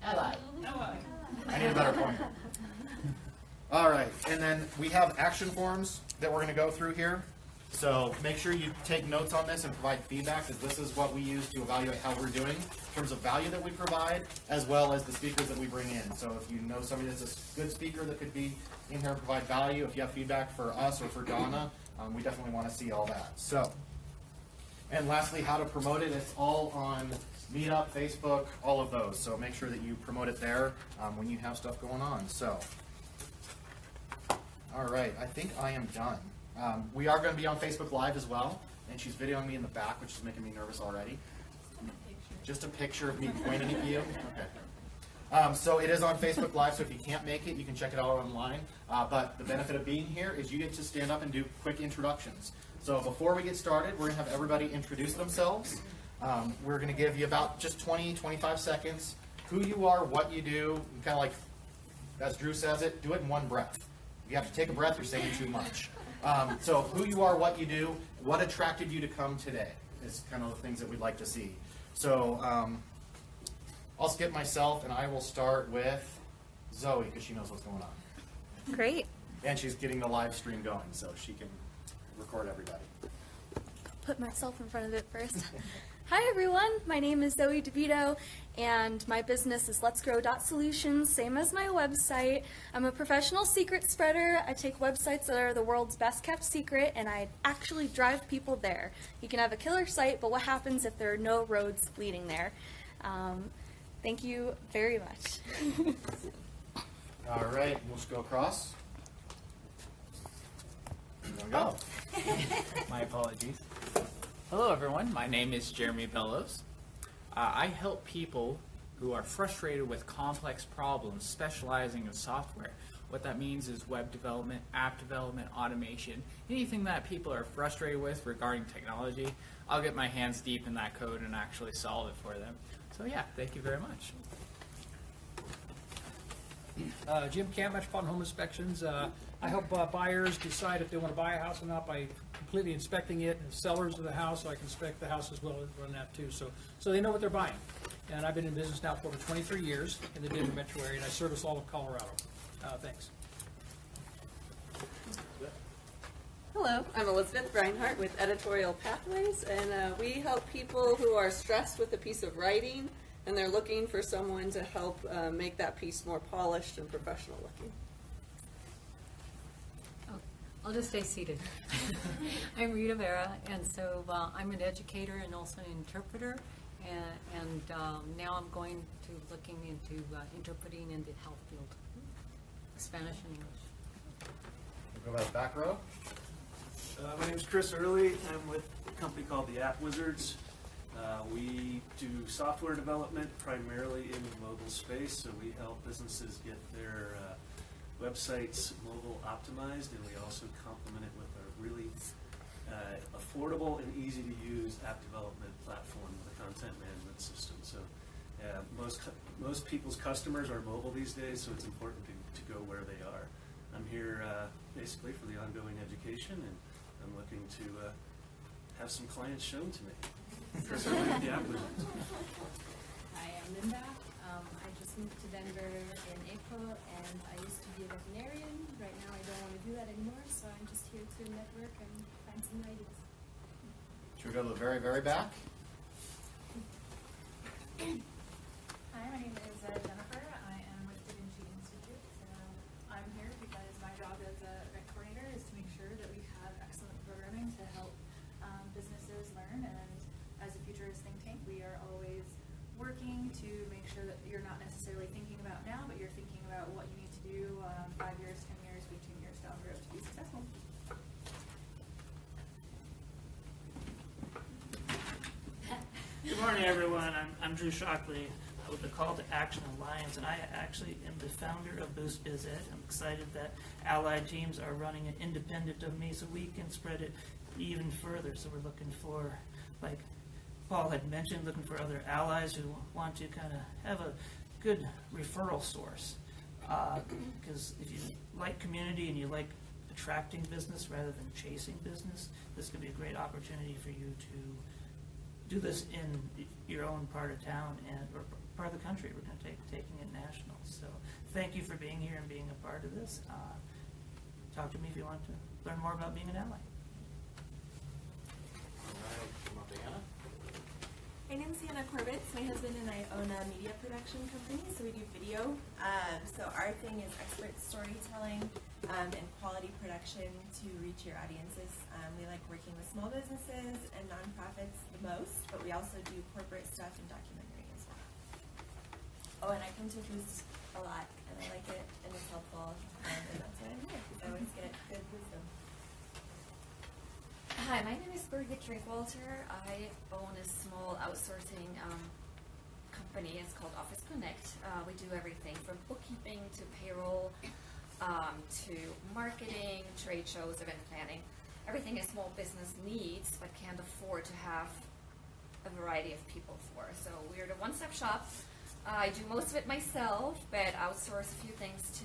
Ally. I need a better pointer. All right, and then we have action forms that we're going to go through here. So make sure you take notes on this and provide feedback, because this is what we use to evaluate how we're doing in terms of value that we provide, as well as the speakers that we bring in. So if you know somebody that's a good speaker that could be in here and provide value, if you have feedback for us or for Donna, we definitely want to see all that. So, and lastly, how to promote it. It's all on Meetup, Facebook, all of those. So make sure that you promote it there when you have stuff going on. So, all right, I think I am done. We are going to be on Facebook Live as well, and she's videoing me in the back, which is making me nervous already. Just a picture of me pointing at you. Okay. So it is on Facebook Live, so if you can't make it, you can check it out online. But the benefit of being here is you get to stand up and do quick introductions. So before we get started, we're going to have everybody introduce themselves. We're going to give you about just 20, 25 seconds, who you are, what you do, kind of like, as Drew says it, do it in one breath. If you have to take a breath, you're saying too much. So who you are, what you do, what attracted you to come today is kind of the things that we'd like to see. So I'll skip myself, and I will start with Zoe, because she knows what's going on. Great. And she's getting the live stream going, so she can record everybody. Put myself in front of it first. Hi everyone, my name is Zoe DeVito, and my business is letsgrow.solutions, same as my website. I'm a professional secret spreader. I take websites that are the world's best kept secret, and I actually drive people there. You can have a killer site, but what happens if there are no roads leading there? Thank you very much. All right, we'll just go across. There we go. My apologies. Hello everyone, my name is Jeremy Bellows. I help people who are frustrated with complex problems specializing in software. What that means is web development, app development, automation, anything that people are frustrated with regarding technology. I'll get my hands deep in that code and actually solve it for them. So yeah, thank you very much. Jim Camp, Metropolitan Home Inspections. I help buyers decide if they want to buy a house or not by completely inspecting it, and sellers of the house, so I can inspect the house as well as run that too. So they know what they're buying. And I've been in business now for over 23 years in the Denver metro area, and I service all of Colorado. Thanks. Hello, I'm Elizabeth Reinhardt with Editorial Pathways, and we help people who are stressed with a piece of writing, and they're looking for someone to help make that piece more polished and professional looking. I'll just stay seated. I'm Rita Vera, and so I'm an educator and also an interpreter, and now I'm going to looking into interpreting in the health field, Spanish and English. We'll go to the back row. My name is Chris Early. I'm with a company called the App Wizards. We do software development primarily in the mobile space, so we help businesses get their websites mobile optimized, and we also complement it with a really affordable and easy to use app development platform with a content management system. So most people's customers are mobile these days, so it's important to go where they are. I'm here basically for the ongoing education, and I'm looking to have some clients shown to me. Chris Early with the App Wizards. Hi, I'm Linda. I just moved to Denver in April, and I used to be a veterinarian. Right now I don't want to do that anymore, so I'm just here to network and find some ideas. Should we go to the very, very back? Hi, my name is Jennifer. I am with DaVinci Institute. I'm here because my job as a vet coordinator is to make sure that we have excellent programming to help businesses learn, and as a futurist think tank, we are always working to make sure that you're not necessarily thinking about now, but you're thinking about what you need to do 5 years, 10 years, 15 years down the road to be successful. Good morning, everyone. I'm Drew Shockley with the Call to Action Alliance, and I actually am the founder of Boost Biz Ed. I'm excited that allied teams are running it independent of me so we can spread it even further. So we're looking for, like Paul had mentioned, looking for other allies who want to kind of have a good referral source. Because if you like community and you like attracting business rather than chasing business, this could be a great opportunity for you to do this in your own part of town or part of the country. We're going to taking it national. So thank you for being here and being a part of this. Talk to me if you want to learn more about being an ally. My name is Hannah Corbett. My husband and I own a media production company, so we do video. So our thing is expert storytelling and quality production to reach your audiences. We like working with small businesses and nonprofits the most, but we also do corporate stuff and documentary as well. Oh, and I come to Boost a lot, and I like it, and it's helpful, and that's why I'm here, because I always get good wisdom. Hi, my name is Birgit Drinkwalter. I own a small outsourcing company. It's called Office Connect. We do everything from bookkeeping to payroll to marketing, trade shows, event planning. Everything a small business needs but can't afford to have a variety of people for. So we're the one-stop shop. I do most of it myself, but outsource a few things to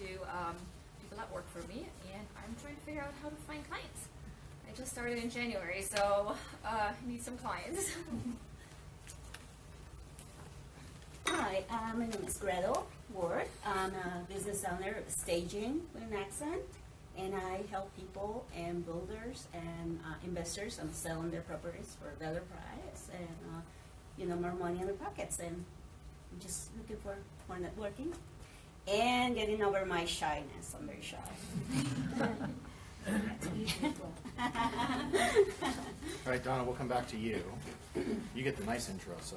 people that work for me, and I'm trying to figure out how to find clients. I just started in January, so need some clients. Hi, my name is Gretel Ward. I'm a business owner of Staging with an Accent, and I help people and builders and investors on selling their properties for a better price and more money in their pockets. And I'm just looking for more networking and getting over my shyness. I'm very shy. All right, Donna, we'll come back to you. You get the nice intro, so.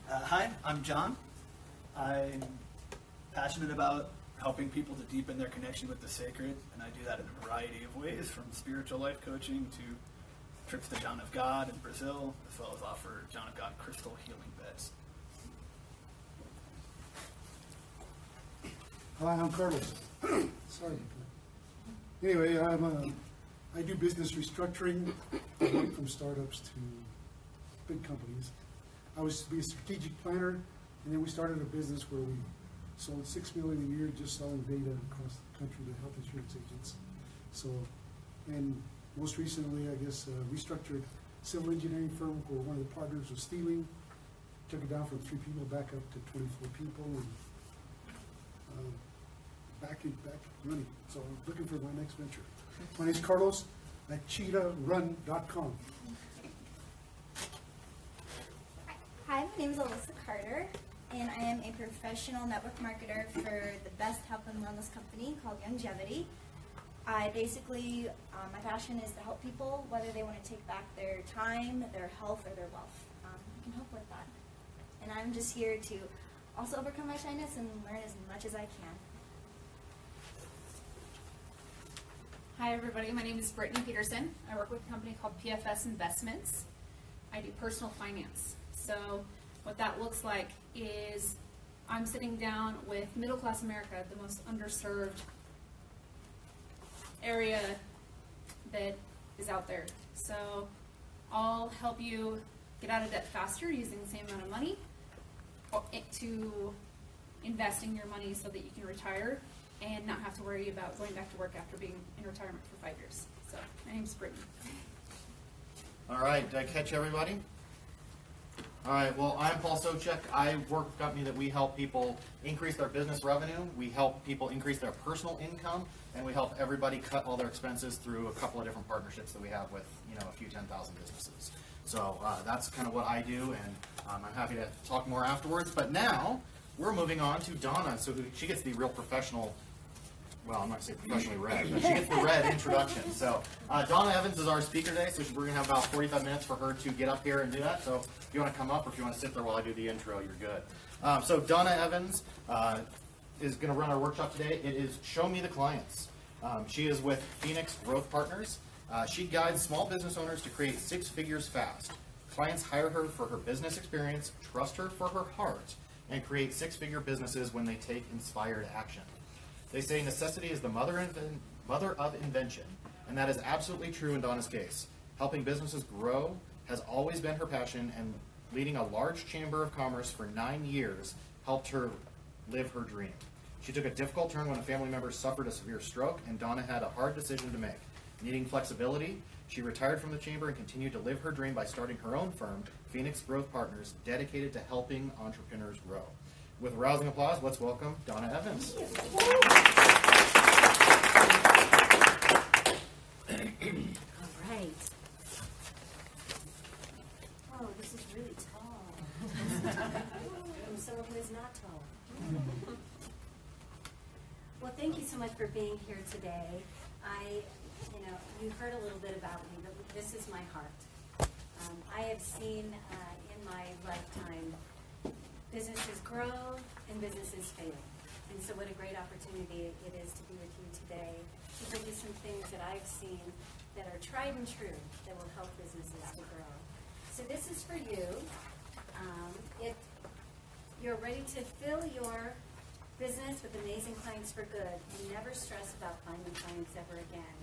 Hi, I'm John. I'm passionate about helping people to deepen their connection with the sacred, and I do that in a variety of ways, from spiritual life coaching to trips to John of God in Brazil, as well as offer John of God crystal healing beds. Hi, I'm Carlos. Sorry. Anyway, I do business restructuring. I work from startups to big companies. I was to be a strategic planner, and then we started a business where we sold $6 million a year just selling data across the country to health insurance agents. So, and most recently, I guess, restructured civil engineering firm where one of the partners was stealing, took it down from 3 people back up to 24 people, and back running. So I'm looking for my next venture. My name is Carlos at cheetahrun.com. Hi, my name is Alyssa Carter, and I am a professional network marketer for the best health and wellness company called Longevity. I basically, my passion is to help people, whether they want to take back their time, their health, or their wealth. I can help with that. And I'm just here to also overcome my shyness and learn as much as I can. Hi everybody, my name is Brittany Peterson. I work with a company called PFS Investments. I do personal finance. So what that looks like is I'm sitting down with middle class America, the most underserved area that is out there. So I'll help you get out of debt faster using the same amount of money to investing your money so that you can retire and not have to worry about going back to work after being in retirement for 5 years. So my name's Brittany. All right, did I catch everybody? All right, well, I'm Paul Sochek. I work with a company that we help people increase their business revenue, we help people increase their personal income, and we help everybody cut all their expenses through a couple of different partnerships that we have with, a few 10,000 businesses. So that's kind of what I do, and I'm happy to talk more afterwards. But now, we're moving on to Donna, so she gets the real professional, well, I'm not saying professionally read, but she gets the read introduction. So Donna Evans is our speaker today, so we're going to have about 45 minutes for her to get up here and do that. So if you want to come up or if you want to sit there while I do the intro, you're good. So Donna Evans is going to run our workshop today. It is Show Me the Clients. She is with Phenix Growth Partners. She guides small business owners to create 6 figures fast. Clients hire her for her business experience, trust her for her heart, and create 6-figure businesses when they take inspired action. They say necessity is the mother of invention, and that is absolutely true in Donna's case. Helping businesses grow has always been her passion, and leading a large chamber of commerce for 9 years helped her live her dream. She took a difficult turn when a family member suffered a severe stroke, and Donna had a hard decision to make. Needing flexibility, She retired from the chamber and continued to live her dream by starting her own firm, Phenix Growth Partners, dedicated to helping entrepreneurs grow. With a rousing applause, let's welcome Donna Evans. All right. Oh, this is really tall. From someone who is not tall. Well, thank you so much for being here today. You heard a little bit about me, but this is my heart. I have seen in my lifetime businesses grow and businesses fail. And so what a great opportunity it is to be with you today to give you some things that I've seen that are tried and true that will help businesses to grow. So this is for you. If you're ready to fill your business with amazing clients for good, and never stress about finding clients ever again.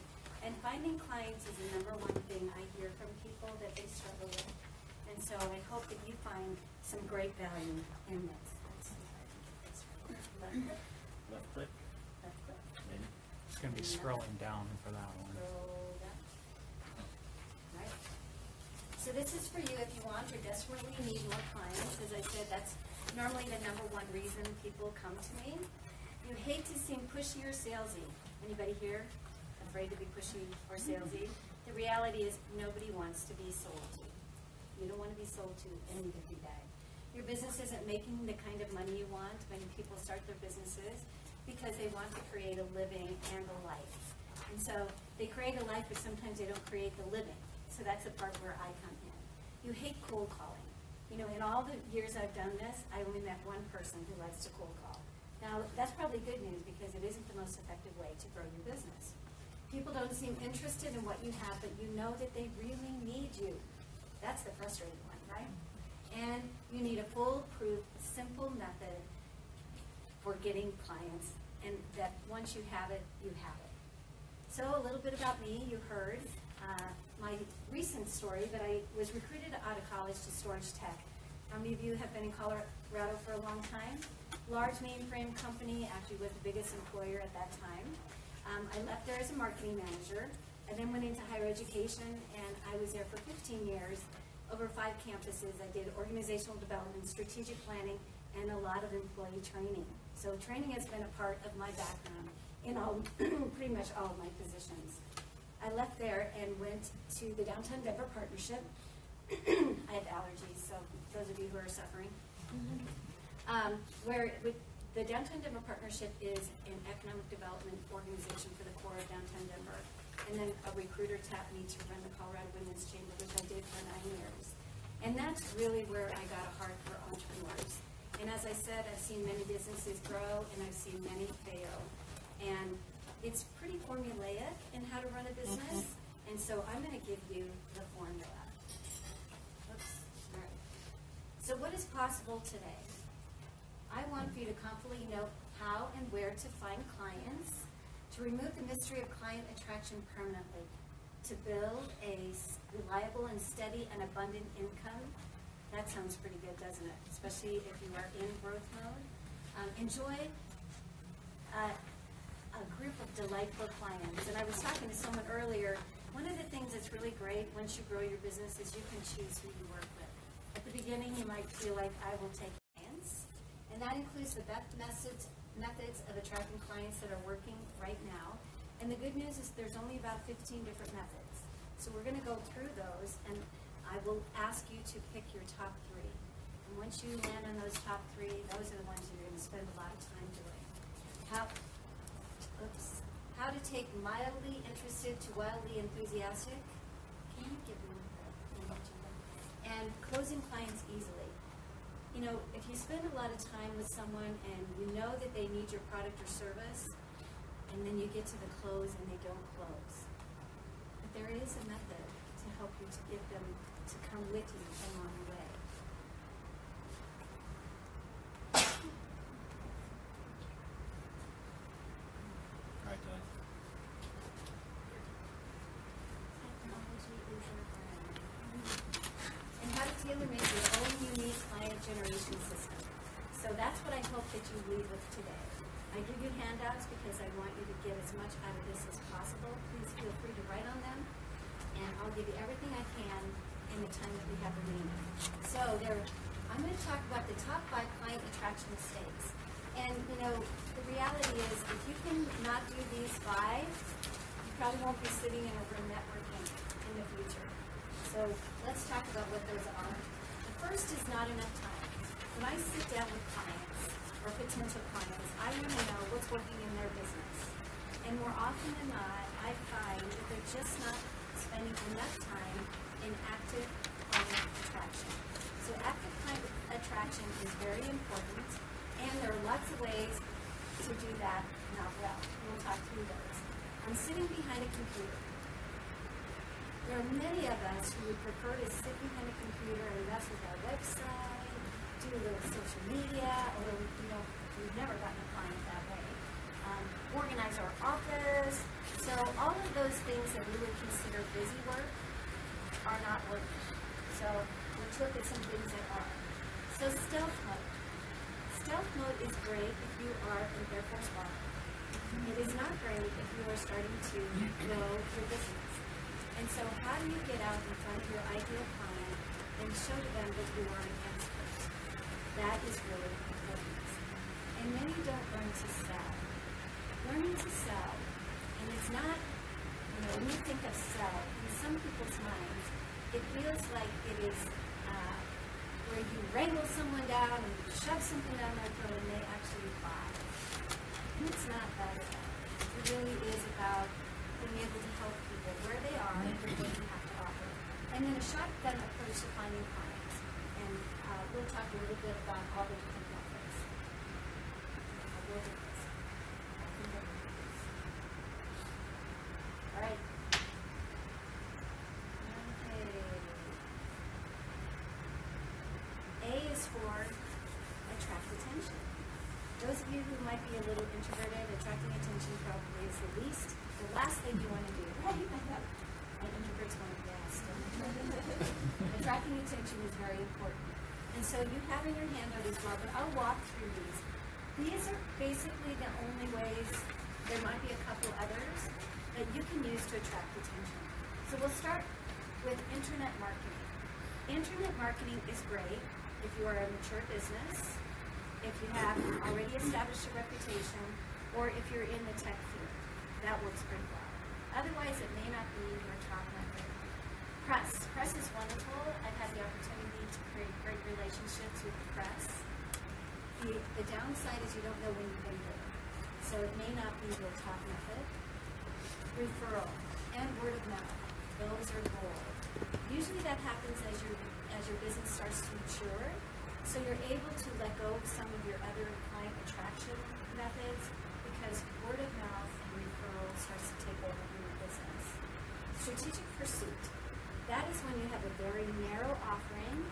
And finding clients is the number one thing I hear from people that they struggle with. And so I hope that you find some great value in this. Let's see if I can get this right. Left click. Left click. Maybe. It's going to be scrolling down for that one. Scroll down. Right. So this is for you if you want or desperately need more clients. As I said, that's normally the number one reason people come to me. You hate to seem pushy or salesy. Anybody here afraid to be pushy or salesy? The reality is nobody wants to be sold to. You don't want to be sold to any diffy day. Your business isn't making the kind of money you want when people start their businesses because they want to create a living and a life. And so they create a life, but sometimes they don't create the living. So that's the part where I come in. You hate cold calling. In all the years I've done this, I only met one person who likes to cold call. Now, that's probably good news because it isn't the most effective way to grow your business. People don't seem interested in what you have, but you know that they really need you. That's the frustrating one, right? And you need a foolproof, simple method for getting clients, and that once you have it, you have it. So a little bit about me, you heard my recent story that I was recruited out of college to storage tech. How many of you have been in Colorado for a long time? Large mainframe company, actually was the biggest employer at that time. I left there as a marketing manager. I then went into higher education, and I was there for 15 years, over 5 campuses. I did organizational development, strategic planning, and a lot of employee training. So training has been a part of my background in pretty much all of my positions. I left there and went to the Downtown Denver Partnership. I have allergies, so those of you who are suffering. The Downtown Denver Partnership is an economic development organization for the core of downtown Denver. And then a recruiter tapped me to run the Colorado Women's Chamber, which I did for 9 years. And that's really where I got a heart for entrepreneurs. And as I said, I've seen many businesses grow, and I've seen many fail. And it's pretty formulaic in how to run a business. And so I'm going to give you the formula. Oops. All right. So what is possible today? I want for you to confidently know how and where to find clients, to remove the mystery of client attraction permanently, to build a reliable and steady and abundant income. That sounds pretty good, doesn't it? Especially if you are in growth mode. Enjoy a group of delightful clients. And I was talking to someone earlier, one of the things that's really great once you grow your business is you can choose who you work with. At the beginning, you might feel like I will take clients. And that includes the best methods of attracting clients that are working right now. And the good news is there's only about 15 different methods. So we're going to go through those, and I will ask you to pick your top 3. And once you land on those top 3, those are the ones you're going to spend a lot of time doing. How to take mildly interested to wildly enthusiastic. Can you give me that? And closing clients easily. If you spend a lot of time with someone and you know that they need your product or service, and then you get to the close and they don't close. But there is a method to help you to get them to come with you along the way. All right, Donna. Technology is your friend. And how to tailor-make your own unique client generation system. So that's what I hope that you leave with today. I give you handouts because I want you to get as much out of this as possible. Please feel free to write on them. and I'll give you everything I can in the time that we have remaining. So I'm going to talk about the top 5 client attraction mistakes. And you know, the reality is, if you can not do these 5, you probably won't be sitting in a room networking in the future. So let's talk about what those are. The first is not enough time. When I sit down with clients or potential clients, I want to know what's working in their business. And more often than not, I find that they're just not spending enough time in active client attraction. So active client attraction is very important, and there are lots of ways to do that not well. We'll talk through those. I'm sitting behind a computer. There are many of us who would prefer to sit behind a computer and mess with our website, do a little social media, although we've never gotten a client that way. Organize our office. So all of those things that we would consider busy work are not working. So let's look at some things that are. So stealth mode. Stealth mode is great if you are an Air Force model. It is not great if you are starting to grow your business. And so how do you get out in front of your ideal client and show to them that you are an expert? That is really important. And many don't learn to sell. Learning to sell, and it's not, when you think of sell, in some people's minds, it feels like it is where you wrangle someone down and you shove something down their throat and they actually buy. And it's not that at all. It really is about being able to help people where they are and what you have to offer. And then a shotgun approach to finding clients. And we'll talk a little bit about all the different methods. All right. A is for attract attention. Those of you who might be a little introverted, attracting attention probably is the last thing you want to do. Right? And introverts want to rest. Attracting attention is very important. And so you have in your handout as well, but I'll walk through these. These are basically the only ways. There might be a couple others that you can use to attract attention. So we'll start with internet marketing. Internet marketing is great if you are a mature business, if you have already established a reputation, or if you're in the tech field. That works pretty well. Otherwise, it may not be your top method. Press. Press is wonderful. I've had the opportunity to create great relationships with the press. The downside is you don't know when you're going to get it. So it may not be your top method. Referral and word of mouth. Those are gold. Usually that happens as your business starts to mature. So you're able to let go of some of your other client attraction methods because word of mouth and referral starts to take over in your business. Strategic pursuit. That is when you have a very narrow offering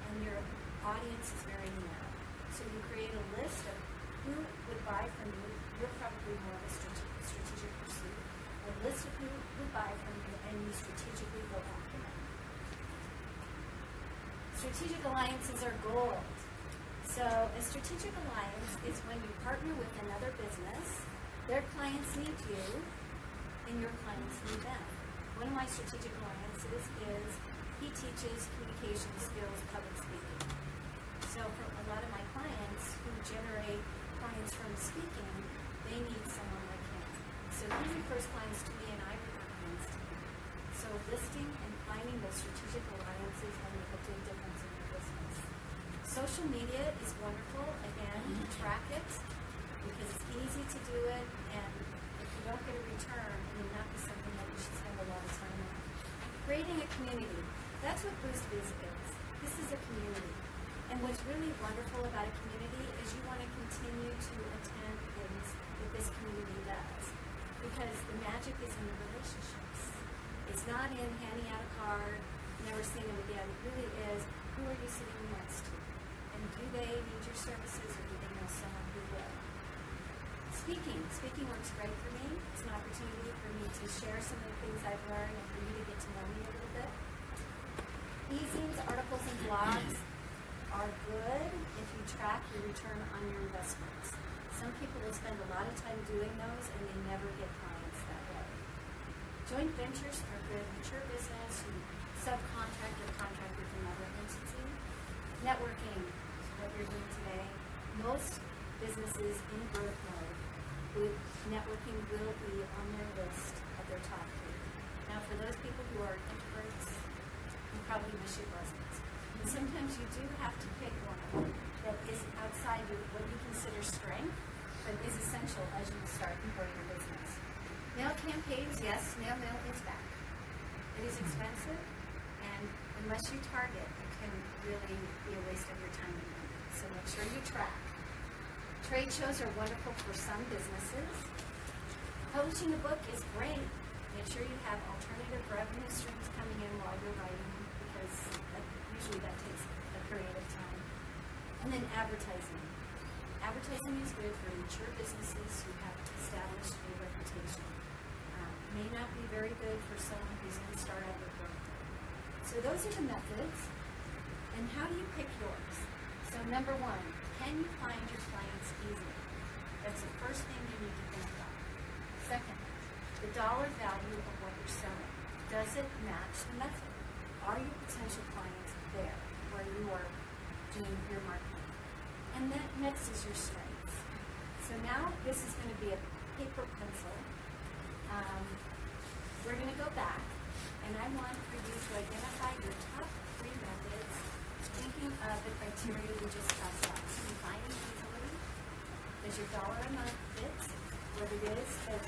and your audience is very narrow. So you create a list of who would buy from you. You're probably more of a strategic pursuit. A list of who would buy from you, and you strategically go after them. Strategic alliances are gold. So a strategic alliance is when you partner with another business, their clients need you, and your clients need them. One of my strategic alliances is he teaches communication skills, public speaking. So for a lot of my clients who generate clients from speaking, they need someone like him. So he refers clients to me and I refer clients to him. So listing and finding those strategic alliances will make a big difference in your business. Social media is wonderful. Again, track it because it's easy to do it, and if you don't get a return, it may not be something that you should spend a lot of time on. Creating a community. That's what BoostBiz is. This is a community. And what's really wonderful about a community is you want to continue to attend things that this community does. Because the magic is in the relationships. It's not in handing out a card, never seeing them again. It really is, who are you sitting next to? And do they need your services, or do they know someone who will? Speaking works great for me. It's an opportunity for me to share some of the things I've learned and for you to get to know me a little bit. E-zines, articles, and blogs are good if you track your return on your investments. Some people will spend a lot of time doing those and they never get clients that way. Joint ventures are good. Mature business, you subcontract or contract with another entity. Networking is what you're doing today. Most businesses in growth mode, with networking will be on their list of their top 3. Now, for those people who are introverts, you probably wish it wasn't. And sometimes you do have to pick one that is outside of what you consider strength, but is essential as you start and grow your business. Mail campaigns, yes, mail is back. It is expensive, and unless you target, it can really be a waste of your time and money. So make sure you track. Trade shows are wonderful for some businesses. Publishing a book is great. Make sure you have alternative revenue streams coming in while you're writing, because usually that takes a period of time. And then advertising. Advertising is good for mature businesses who have established a reputation. May not be very good for someone who's in startup or growth. So those are the methods. And how do you pick yours? So number 1, can you find your clients easily? That's the first thing you need to think about. Second, the dollar value of what you're selling. Does it match the method? Are your potential clients there where you are doing your marketing? And then next is your strengths. So now this is going to be a paper pencil. We're going to go back, and I want for you to identify your top 3 methods, thinking of the criteria we just passed out. Can you find it easily? Does your dollar amount fit what it is that,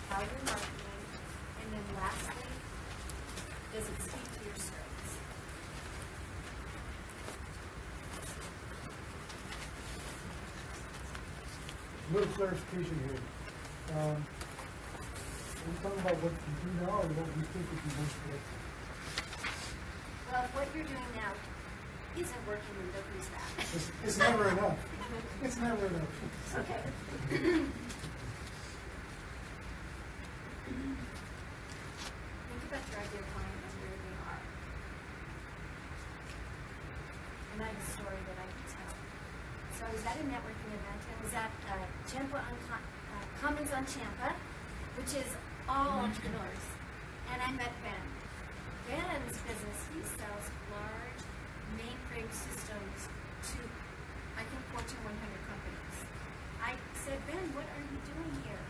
how you're marketing? And then lastly, does it speak to your strengths? A little clarification here. Are we talking about what you do now or what we think would be most productive? Well, if what you're doing now isn't working, then don't use that. It's never enough. It's never enough. Okay. Think about your ideal client and where they are. And I have a story that I can tell. So I was at a networking event. I was at Commons on Champa, which is all entrepreneurs. And I met Ben. Ben's business, he sells large mainframe systems to, I think, Fortune 100 companies. I said, Ben, what are you doing here?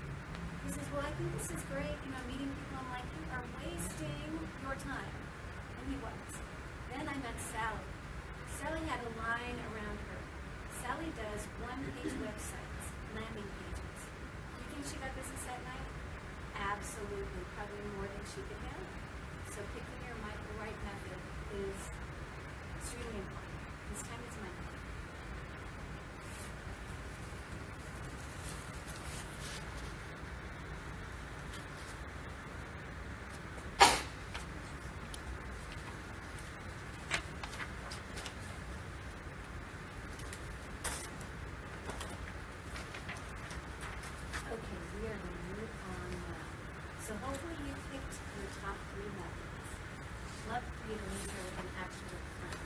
He says, well, I think this is great, meeting people. I'm like, you are wasting your time. And he was. Then I met Sally. Sally had a line around her. Sally does one-page websites, landing pages. You think she got business that night? Absolutely, probably more than she could handle. So picking your right method is extremely important. This time is money. Okay, we are going to move on now. So hopefully you picked your top 3 methods. Love for you to leave here with an actual plan.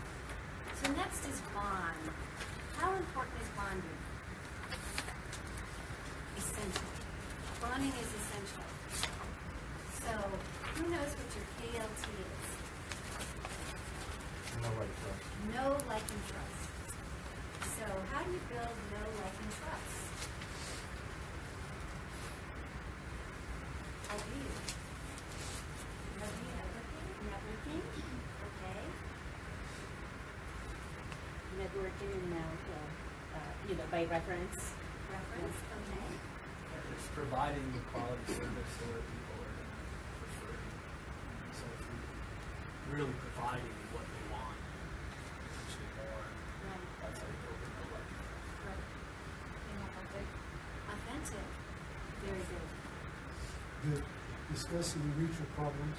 So next is bond. How important is bonding? Essential. Bonding is essential. So who knows what your KLT is? No, like trust. Know, like, and trust. So how do you build know, like, and trust? How do you? Networking. Okay. Networking and now, by reference. Reference. Okay. It's providing the quality service to where people are going to prefer. So if you're really providing what they want, essentially more, that's how you build it. Right. Authentic. Very good. Discussing mutual problems.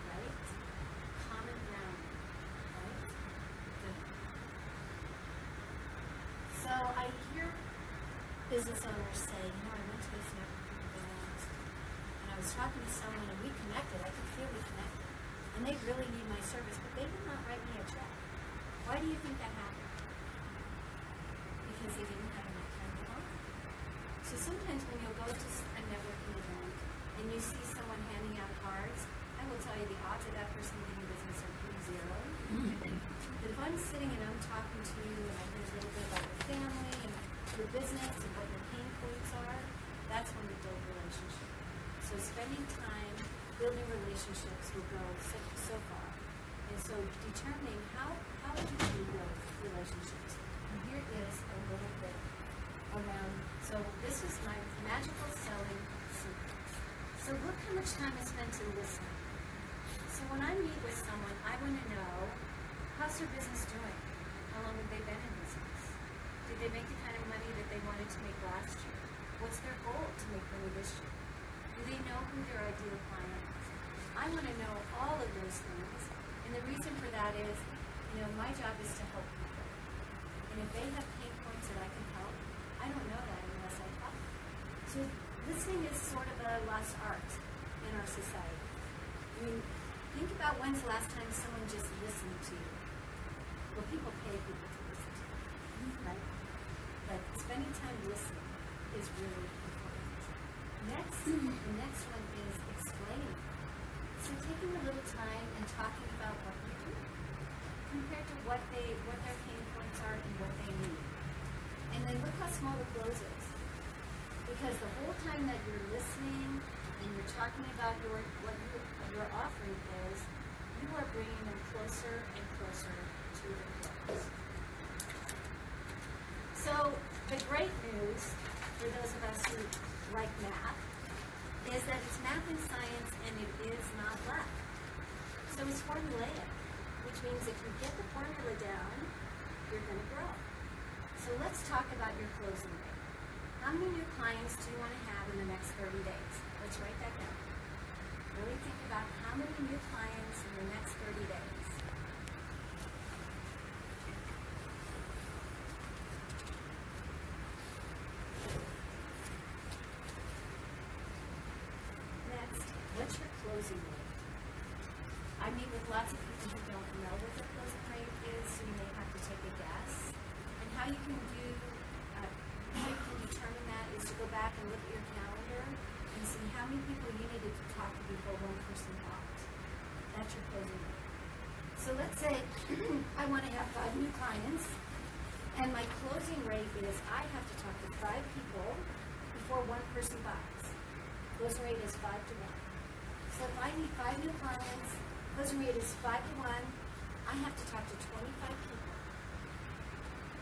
Right? Common ground. Right? Good. So I hear business owners say, I went to this networking event and I was talking to someone and we connected. I could feel we connected. And they really need my service, but they did not write me a check. Why do you think that happened? Because they didn't have enough time to offer. So sometimes when you'll go to a networking event and you see someone handing out I'm sitting and I'm talking to you and I hear a little bit about your family and your business and what your pain points are, that's when we build relationship. So spending time building relationships will go so far. And so determining how do you build relationships. And here is a little bit around, so this is my magical selling secrets. So look how much time I spent to listen. So when I meet with someone, I want to know, how's their business doing? How long have they been in business? Did they make the kind of money that they wanted to make last year? What's their goal to make money this year? Do they know who their ideal client is? I want to know all of those things. And the reason for that is, my job is to help people. And if they have pain points that I can help, I don't know that unless I help. So listening is sort of a lost art in our society. I mean, think about when's the last time someone just listened to you. Well, people pay people to listen to you, right? But spending time listening is really important. The next one is explaining. So taking a little time and talking about what you do compared to what their pain points are and what they need. And then look how small the close is. Because the whole time that you're listening and you're talking about what your offering is, you are bringing them closer and closer to the close. So the great news for those of us who like math is that it's math and science and it is not luck. So it's formulaic, which means if you get the formula down, you're going to grow. So let's talk about your closing rate. How many new clients do you want to have in the next 30 days? Let's write that down. Really think about how many new clients in the next 30 days. Next, what's your closing rate? I meet with lots of people who don't know what their closing rate is, so you may have to take a guess. And how you can determine that is to go back and look at your calendar and see how many people you needed to talk to before one person walked. That's your closing rate. So let's say I want to have 5 new clients, and my closing rate is I have to talk to 5 people before one person buys. Closing rate is 5 to 1. So if I need 5 new clients, closing rate is 5 to 1. I have to talk to 25 people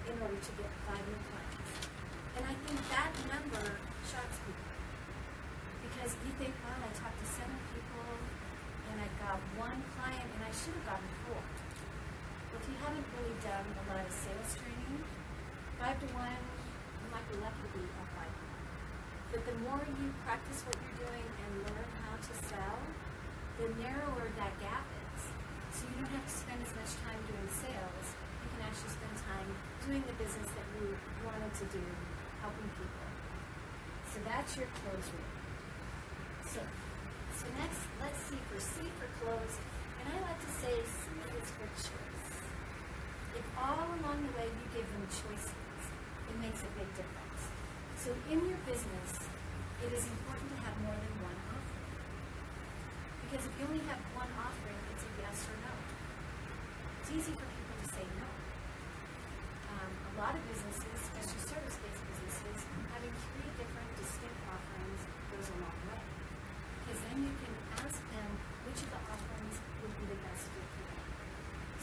in order to get 5 new clients. And I think that number shocks people. Because you think, well, I talked to 7 people and I got 1 client and I should have gotten 4. But if you haven't really done a lot of sales training, 5 to 1, you might be lucky to be a 5 to 1. But the more you practice what you're doing and learn how to sell, the narrower that gap is. So you don't have to spend as much time doing sales. You can actually spend time doing the business that you wanted to do, helping people. So that's your close rate. So next, let's see for C for close. And I like to say C is for choice. If all along the way you give them choices, it makes a big difference. So in your business, it is important to have more than one offering. Because if you only have one offering, it's a yes or no. It's easy for people to say no. A lot of businesses, especially service-based businesses, having 3 different distinct offerings goes a long way. Because then you can ask them which of the offerings would be the best fit for them.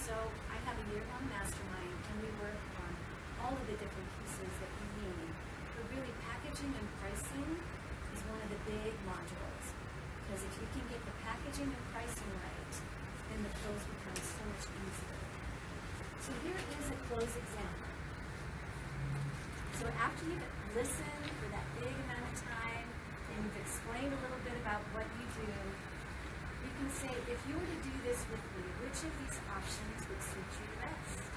So I have a year-long mastermind, and we work on all of the different pieces that you need. But really, packaging and pricing is one of the big modules. Because if you can get the packaging and pricing right, then the close becomes so much easier. So here is a close example. So after you've listened for that big amount of time, and you've explained a little bit about what you do, you can say, if you were to do this with me, which of these options would suit you best?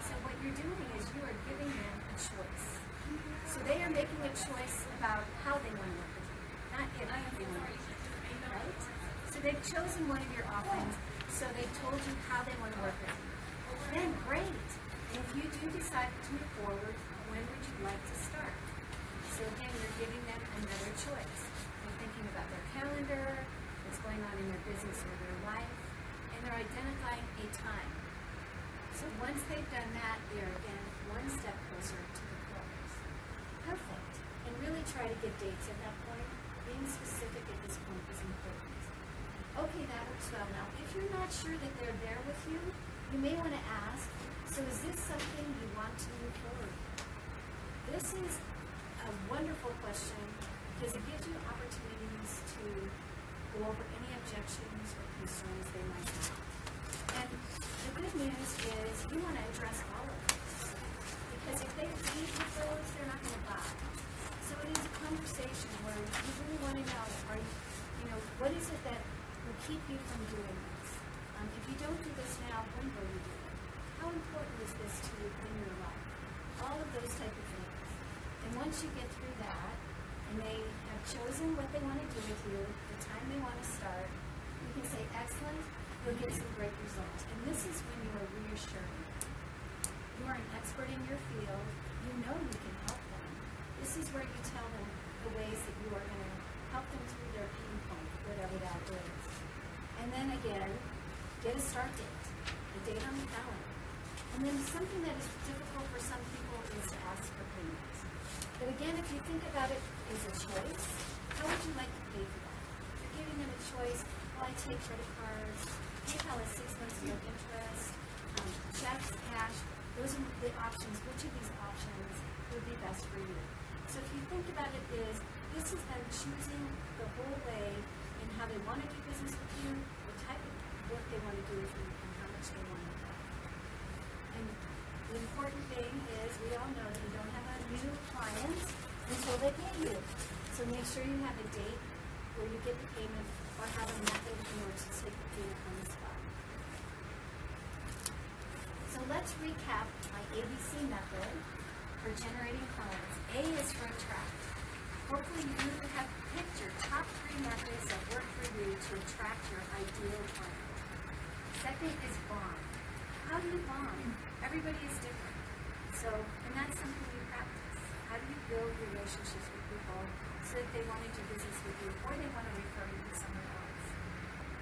So what you're doing is you are giving them a choice. So they are making a choice about how they want to work with you, not if they want to work with you, right? So they've chosen one of your offerings, so they've told you how they want to work with you. Then great. And if you do decide to move forward, when would you like to start? So again, you're giving them another choice. They're thinking about their calendar, what's going on in their business or their life, and they're identifying a time. So once they've done that, they're again one step closer to the close. Perfect. And really try to get dates at that point. Being specific at this point is important. Okay, that works well. Now, if you're not sure that they're there with you, you may want to ask, so is this something you want to move forward with? This is a wonderful question because it gives you opportunities to go over any objections or concerns they might have. And the good news is you want to address all of those. Because if they leave with those, they're not going to buy. So it is a conversation where you really want to know, what is it that will keep you from doing this? If you don't do this now, when will you do it? How important is this to you in your life? All of those type of things. And once you get through that, and they have chosen what they want to do with you, the time they want to start, you can say, excellent, you'll get some great results. And this is when you are reassuring. You are an expert in your field. You know you can help them. This is where you tell them the ways that you are going to help them through their pain point, whatever that is. And then again, get a start date, a date on the calendar. And then something that is difficult for some people is to ask for payments. But again, if you think about it as a choice, how would you like to pay for that? You're giving them a choice. Well, I take credit cards, PayPal is 6 months no interest, checks, cash. Those are the options. Which of these options would be best for you? So if you think about it is, this is them choosing the whole way in how they want to do business with you, the type of work they want to do with you, and how much they want to pay. And the important thing is, we all know that you don't have a new client until they pay you. So make sure you have a date where you get the payment or have a method in order to take the payment on the spot. So let's recap my ABC method for generating clients. A is for attract. Hopefully you have picked your top 3 methods that work for you to attract your ideal client. Second is bond. How do you bond? Everybody is different. So, and that's something we practice. How do you build relationships with people so that they want to do business with you or they want to refer you to someone else?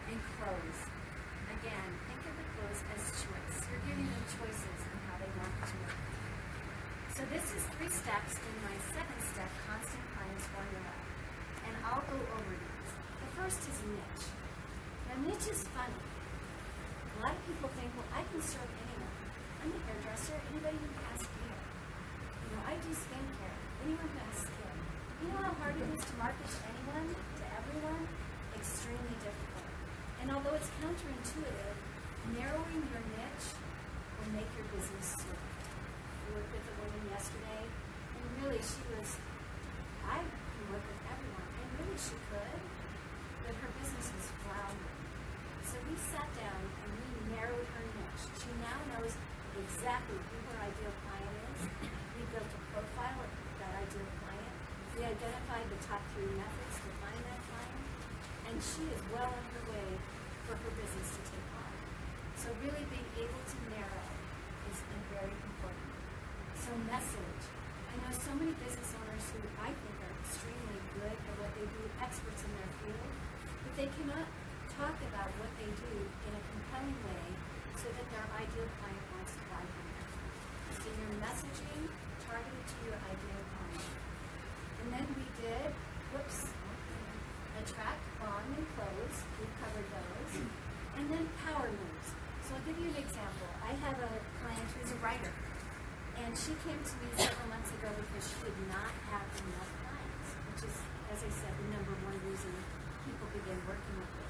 And close. Again, think of the close as choice. You're giving them choices on how they want to work. So this is 3 steps in my 7th step constant clients formula. And I'll go over these. The first is niche. Now niche is funny. A lot of people think, well, I can serve anyone. I'm a hairdresser, anybody who has hair. I do skincare, anyone who has skin. You know how hard it is to market to anyone, to everyone? Extremely difficult. And although it's counterintuitive, narrowing your niche will make your business soar. I worked with a woman yesterday, and really I can work with everyone, and really she could, but her business was floundering. So we sat down and we narrowed her niche. She now knows exactly who her ideal client is. We built a profile of that ideal client. We identified the top 3 methods to find that client, and she is well on her way for her business to take off. So really being able to narrow is very important. So message. I know so many business owners who I think are extremely good at what they do, experts in their field, but they cannot talk about what they do in a compelling way so that their ideal client wants to buy from them. So your messaging targeted to your ideal client. And then we did, attract, bond, and close. We've covered those. And then power moves. So I'll give you an example. I have a client who's a writer. And she came to me several months ago because she did not have enough clients, which is, as I said, the #1 reason people begin working with her.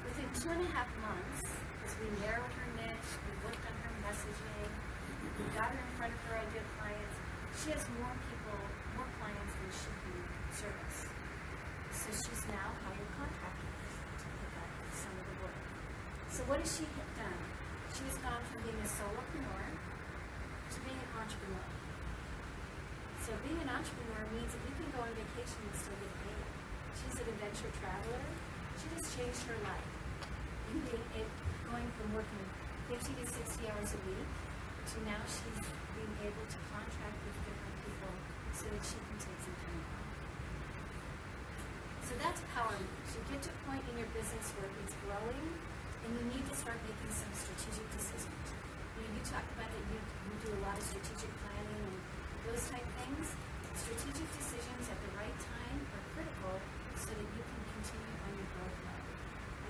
Within 2.5 months, as we narrowed her niche, we worked on her messaging, we got her in front of her ideal clients, she has more clients than she can service. So she's now hired contractors to pick up some of the work. So what has she done? She has gone from being a solopreneur to being an entrepreneur. So being an entrepreneur means that you can go on vacation and still get paid. She's an adventure traveler. She just changed her life. Going from working 50 to 60 hours a week to now she's being able to contract with different people so that she can take some time off. So that's power moves. You get to a point in your business where it's growing and you need to start making some strategic decisions. you talked about that you do a lot of strategic planning and those type things. Strategic decisions at the right time are critical so that you can continue on your growth mode.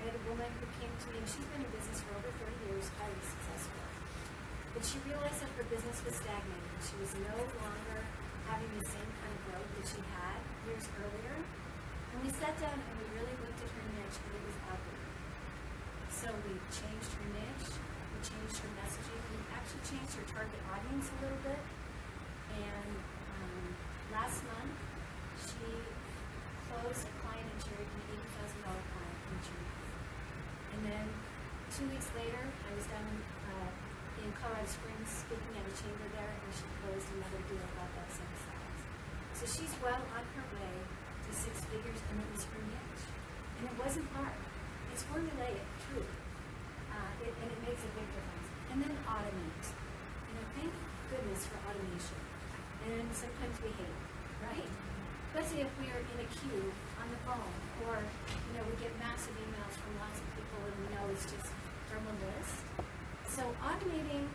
I had a woman who came to me, and she's been in business for over 30 years, highly successful. But she realized that her business was stagnating. She was no longer having the same kind of growth that she had years earlier. And we sat down and we really looked at her niche, and it was ugly. So we changed her niche, we changed her messaging, we actually changed her target audience a little bit. And last month, she closed a client in Sheridan, an $80,000 client in June. And then 2 weeks later, I was down in Colorado Springs speaking at a chamber there, and she closed another deal about that same size. So she's well on her way to 6 figures, and it was her niche. And it wasn't hard. It's formulaic, truly. And it makes a big difference. And then automate. Thank goodness for automation. And sometimes we hate it, right? Especially if we are in a queue on the phone, or we get massive emails from lots of people and we know it's just from a list. So automating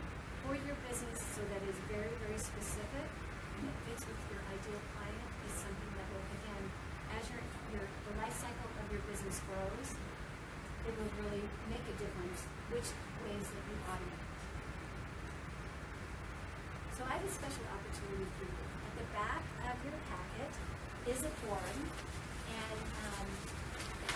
for your business so that it's very, very specific and it fits with your ideal client is something that will, again, as the life cycle of your business grows, it will really make a difference which ways that you automate. So I have a special opportunity for you. At the back of your packet is a form, and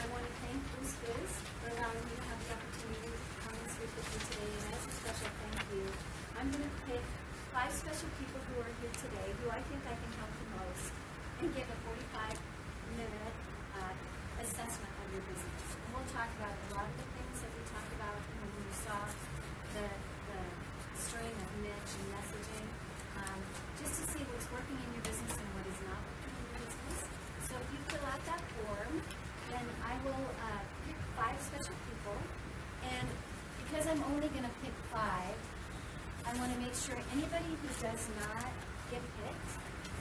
I want to thank Bruce Biz for allowing me to have the opportunity to come and speak with you today. And as a special thank you, I'm going to pick 5 special people who are here today who I think I can help the most and give a 45-minute assessment of your business. And we'll talk about a lot of the things that we talked about when you saw the string of niche and messaging, just to see what's working in your business and what is not working in your business. So if you fill out that form, then I will pick 5 special people. And because I'm only going to pick 5, I want to make sure anybody who does not get picked,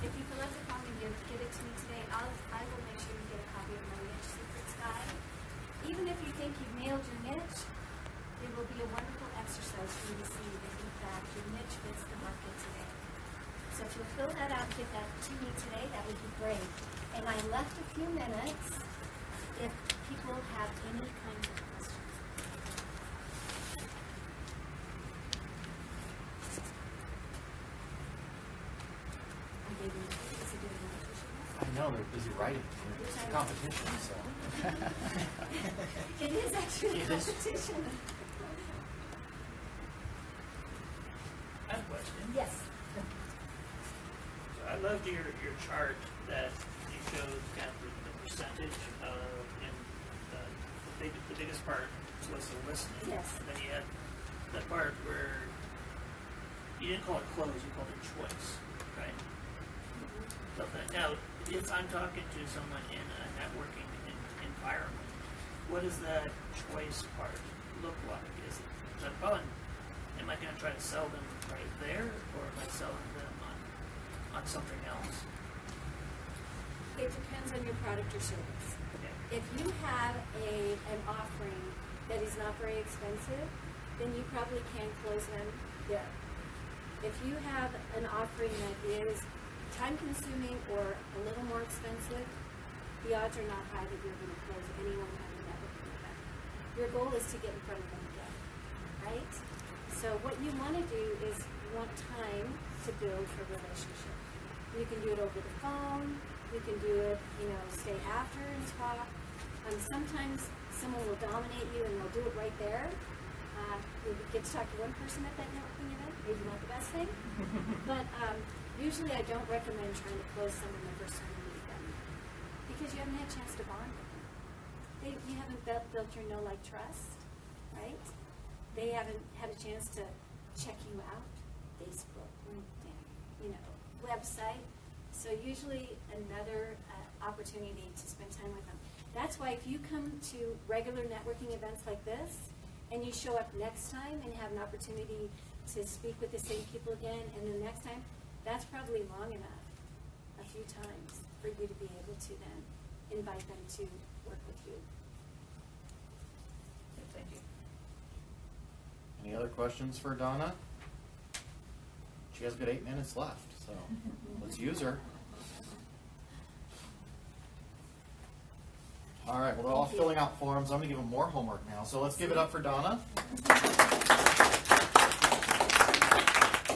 if you fill out the form and give it to me today, I will make sure you get a copy of my Niche Secrets Guide. Even if you think you've nailed your niche, it will be a wonderful exercise for you to see if, in fact, your niche fits the market today. So if you'll fill that out and get that to me today, that would be great. And I left a few minutes if people have any kinds of questions. I gave you I know, they're busy writing. It's a competition, so. It is actually a competition. I have a question. Yes. So I loved your chart that you showed kind of the percentage of, and the biggest part was the listening. Yes. And then you had that part where you didn't call it close, you called it choice, right? Love that. Now, if I'm talking to someone in a networking environment, what does that choice part look like? Is it am I going to try to sell them right there, or am I selling them on something else? It depends on your product or service. Okay. If you have an offering that is not very expensive, then you probably can close them there. If you have an offering that is time-consuming or a little more expensive, the odds are not high that you're going to close anyone at a networking event. Your goal is to get in front of them again, right? So what you want to do is you want time to build a relationship. You can do it over the phone. You can do it, stay after and talk. Sometimes someone will dominate you and they'll do it right there. You get to talk to one person at that networking event. Maybe not the best thing. But usually I don't recommend trying to close someone the first time you meet them, because you haven't had a chance to bond with them. You haven't built your know, like, trust, right? They haven't had a chance to check you out, Facebook, LinkedIn, website. So usually another opportunity to spend time with them. That's why if you come to regular networking events like this, and you show up next time and have an opportunity to speak with the same people again, and the next time, that's probably long enough, a few times, for you to be able to then invite them to work with you. Thank you. Any other questions for Donna? She has a good 8 minutes left, so let's use her. All right, well, they're all filling out forms. I'm going to give them more homework now. So let's give it up for Donna.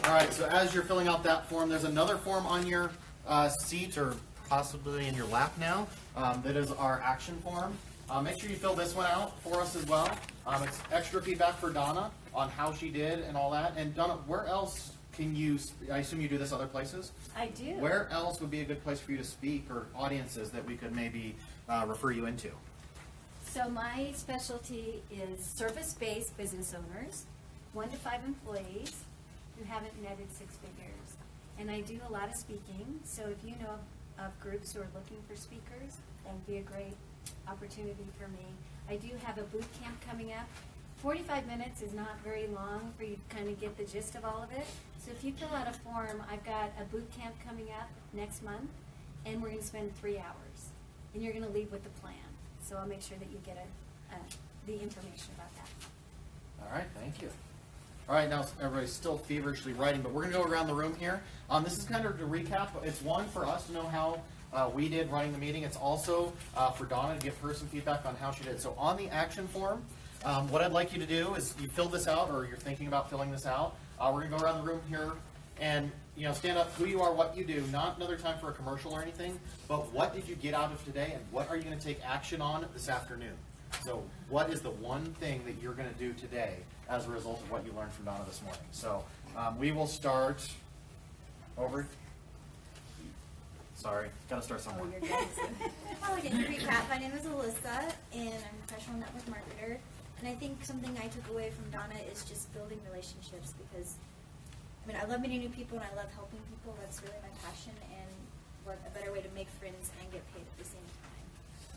All right, so as you're filling out that form, there's another form on your seat or possibly in your lap now. That is our action form. Make sure you fill this one out for us as well. It's extra feedback for Donna on how she did and all that. And Donna, where else can you, I assume you do this other places? I do. Where else would be a good place for you to speak, or audiences that we could maybe refer you into? So my specialty is service-based business owners, 1 to 5 employees who haven't netted 6 figures. And I do a lot of speaking, so if you know of groups who are looking for speakers, that would be a great opportunity for me. I do have a boot camp coming up. 45 minutes is not very long for you to kind of get the gist of all of it. So if you fill out a form, I've got a boot camp coming up next month, and we're going to spend 3 hours. And you're going to leave with a plan. So I'll make sure that you get the information about that. All right, thank you. All right, now everybody's still feverishly writing, but we're going to go around the room here. This is kind of to recap. It's one for us to know how we did running the meeting. It's also for Donna to give her some feedback on how she did. So on the action form, what I'd like you to do is you fill this out, or you're thinking about filling this out. We're going to go around the room here and stand up who you are, what you do. Not another time for a commercial or anything, but what did you get out of today, and what are you going to take action on this afternoon? So what is the one thing that you're going to do today as a result of what you learned from Donna this morning? So we will start over. Sorry, got to start somewhere. Well, again, to recap, my name is Alyssa, and I'm a professional network marketer. And I think something I took away from Donna is just building relationships, because, I mean, I love meeting new people and I love helping people. That's really my passion, and what a better way to make friends and get paid at the same time.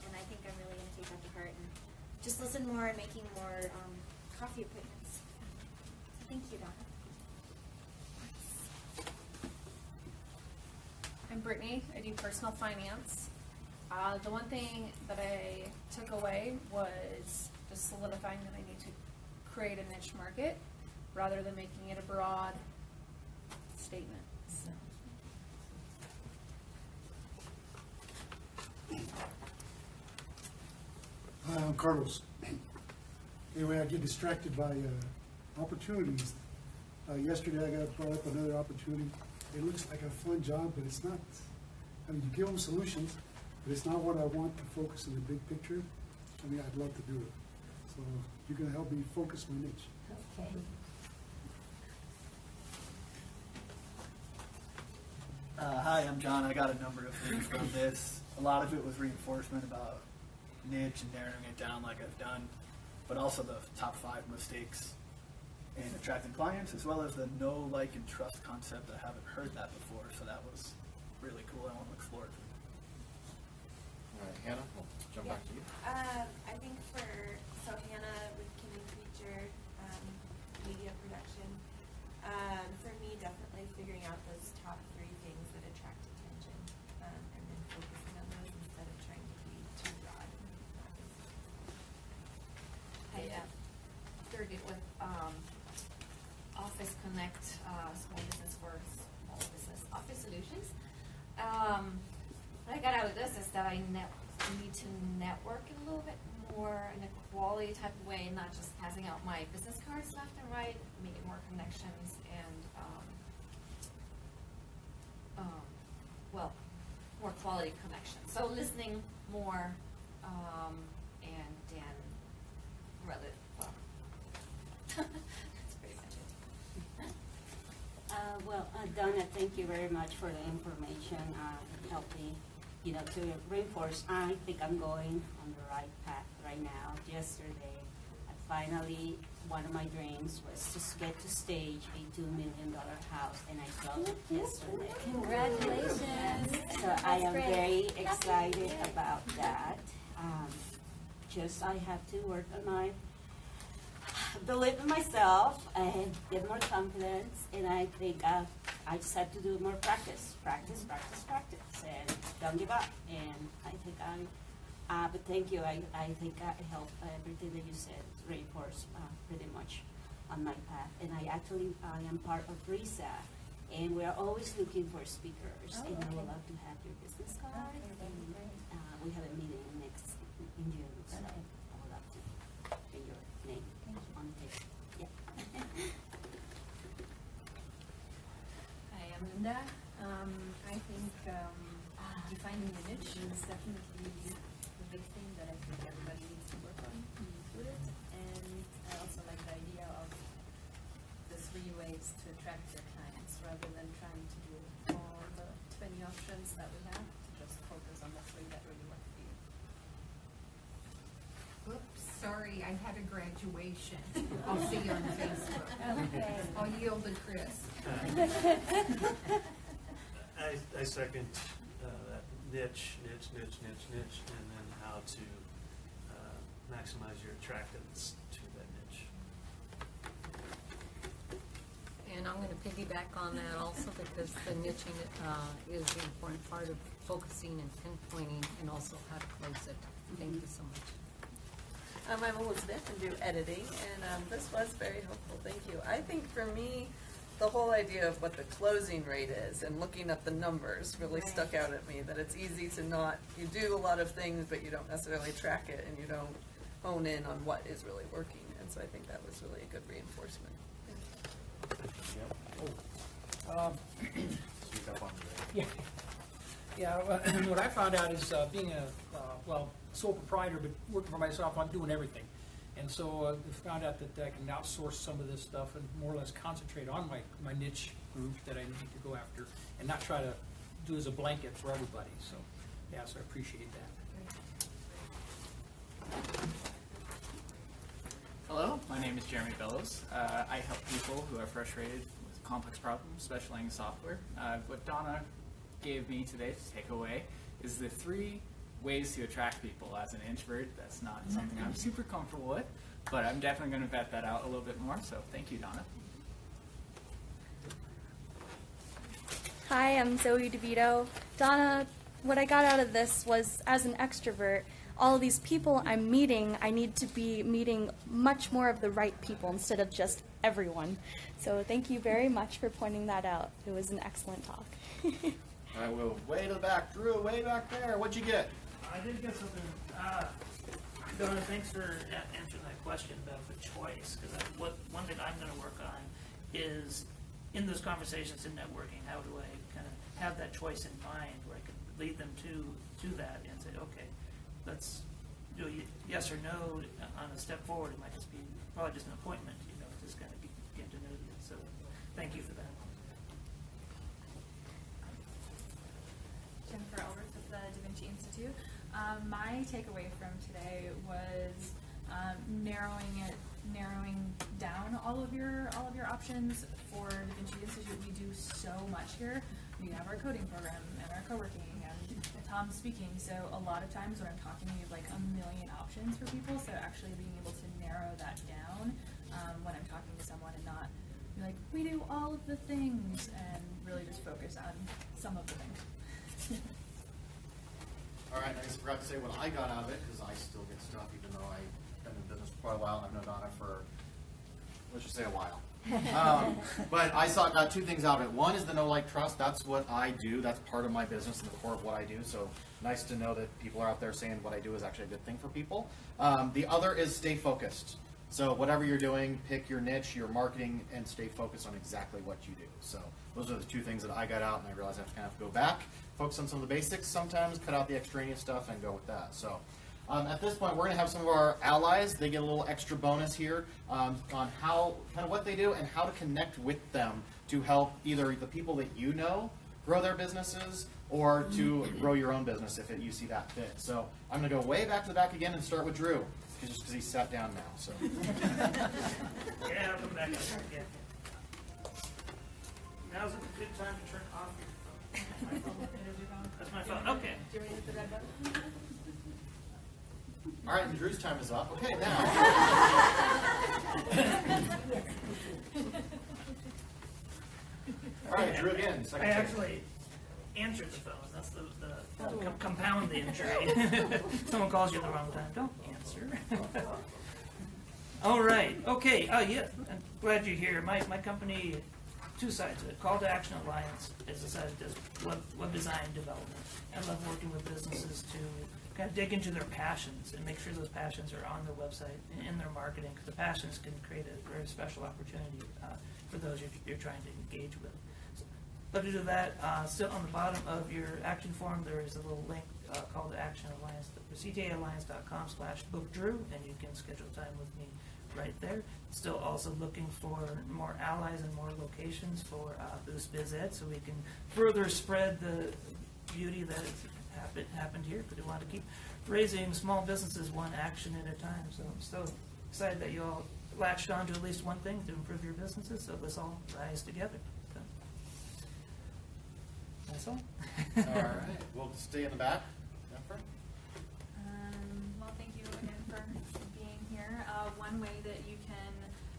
And I think I'm really going to take that to heart and just listen more and making more coffee appointments. So thank you, Donna. I'm Brittany. I do personal finance. The one thing that I took away was just solidifying that I need to create a niche market rather than making it a broad statement. So. Hi, I'm Carlos. Anyway, I get distracted by opportunities. Yesterday I got brought up another opportunity. It looks like a fun job, but it's not. I mean, you give them solutions, but it's not what I want to focus in the big picture. I mean, I'd love to do it. So you're going to help me focus my niche. Okay. Hi, I'm John. I got a number of things from this. A lot of it was reinforcement about niche and narrowing it down like I've done, but also the top 5 mistakes in attracting clients, as well as the know, like, and trust concept. I haven't heard that before, so that was really cool. I want to explore it. All right, Hannah, we'll jump back to you. I think so Hannah with Kindle Feature, media production, for me, definitely figuring out those top 3 things that attract attention, and then focusing on those instead of trying to be too broad. I third it with Office Connect, small business for small business office solutions. What I got out of this is that I need to network a little bit more in a quality type of way, not just passing out my business cards left and right, making more connections and more quality connections. So listening more and then rather well. That's pretty much it. Donna, thank you very much for the information. It helped me, to reinforce. I think I'm going on the right path right now. Yesterday, finally, one of my dreams was to get to stage a $2 million house, and I got it yesterday. Congratulations. So I am very excited about that. I have to work on my believe in myself and get more confidence, and I think I just have to do more practice, and don't give up. And I think but thank you. I think I helped everything that you said reinforce pretty much on my path. And I am part of RESA, And we are always looking for speakers, and I would love to have your business card. We have a meeting in June, so I would love to get your name on the table. Yeah. Hi, I'm Linda. I think defining a niche is definitely the big thing that I think everybody needs to work on and include it. And I also like the idea of the 3 ways to attract your clients rather than trying to do all the 20 options that we have, to just focus on the 3 that really work for you. Whoops, sorry, I had a graduation. I'll see you on Facebook. Okay. I'll yield to Chris. I second that niche, and then how to maximize your attractiveness to that niche. And I'm going to piggyback on that also, because the niching is the important part of focusing and pinpointing, and also how to close it. Thank you so much. I'm Elizabeth and do editing, and this was very helpful. Thank you. I think for me, the whole idea of what the closing rate is and looking at the numbers really stuck out at me, that it's easy to not, you do a lot of things, but you don't necessarily track it, and you don't hone in on what is really working. And so I think that was really a good reinforcement. What I found out is being a sole proprietor, but working for myself, I'm doing everything. And so I found out that I can outsource some of this stuff and more or less concentrate on my niche group that I need to go after, and not try to do as a blanket for everybody. So, yeah, so I appreciate that. Hello, my name is Jeremy Bellows. I help people who are frustrated with complex problems, specializing in software. What Donna gave me today to take away is the 3 ways to attract people. As an introvert, that's not something I'm super comfortable with, but I'm definitely going to vet that out a little bit more, so thank you, Donna. Hi, I'm Zoe DeVito. Donna, what I got out of this was, as an extrovert, all of these people I'm meeting, I need to be meeting much more of the right people instead of just everyone. So thank you very much for pointing that out. It was an excellent talk. All right, well, way to the back. Drew, way back there. What'd you get? I did get something. Donna, thanks for answering that question about the choice, because one thing I'm going to work on is, in those conversations in networking, how do I kind of have that choice in mind where I can lead them to that and say, okay, let's do a yes or no on a step forward. It might just be probably just an appointment, just kind of get to know you. So thank you for that. Jennifer Albert with the DaVinci Institute. My takeaway from today was narrowing down all of your options. For DaVinci Institute, we do so much here. We have our coding program and our co-working and Tom speaking. So a lot of times when I'm talking, we have like a million options for people. So actually being able to narrow that down when I'm talking to someone and not be like, we do all of the things, and really just focus on some of the things. All right, I just forgot to say what I got out of it, because I still get stuff, even though I've been in business for quite a while, and I've known Donna for, let's just say, a while. But I got 2 things out of it. One is the know, like, trust. That's what I do. That's part of my business and the core of what I do. So nice to know that people are out there saying what I do is actually a good thing for people. The other is stay focused. So whatever you're doing, pick your niche, your marketing, and stay focused on exactly what you do. So those are the 2 things that I got out, and I realized I have to go back, focus on some of the basics sometimes, cut out the extraneous stuff, and go with that. So at this point, we're going to have some of our allies. They get a little extra bonus here on how, kind of what they do and how to connect with them to help either the people that you know grow their businesses or to grow your own business if you see that fit. So I'm going to go way back to the back again and start with Drew, just because he sat down now. So. Yeah, I'll come back. Yeah. Now's a good time to turn off your phone. That's my phone. Okay. Do you want to hit the red button? All right, and Drew's time is up. Okay, now. All right, Drew again. I actually answered the phone. That's the compound the injury. Someone calls you at the wrong time. Don't answer. All right. Okay. Yeah. I'm glad you're here. My company two sides of it. Call to Action Alliance is a side that does web design development. I love working with businesses to kind of dig into their passions and make sure those passions are on their website and in their marketing, because the passions can create a very special opportunity for those you're trying to engage with. So, but to do that, still on the bottom of your action form, there is a little link, Call to Action Alliance, ctaalliance.com/bookdrew, and you can schedule time with me right there. Still also looking for more allies and more locations for Boost Biz Ed, so we can further spread the beauty that happened here, because we want to keep raising small businesses one action at a time. So I'm so excited that you all latched on to at least one thing to improve your businesses, so let's all rise together. So, that's all. All right, we'll stay in the back. Jennifer? Well, thank you again for being here. One way that you can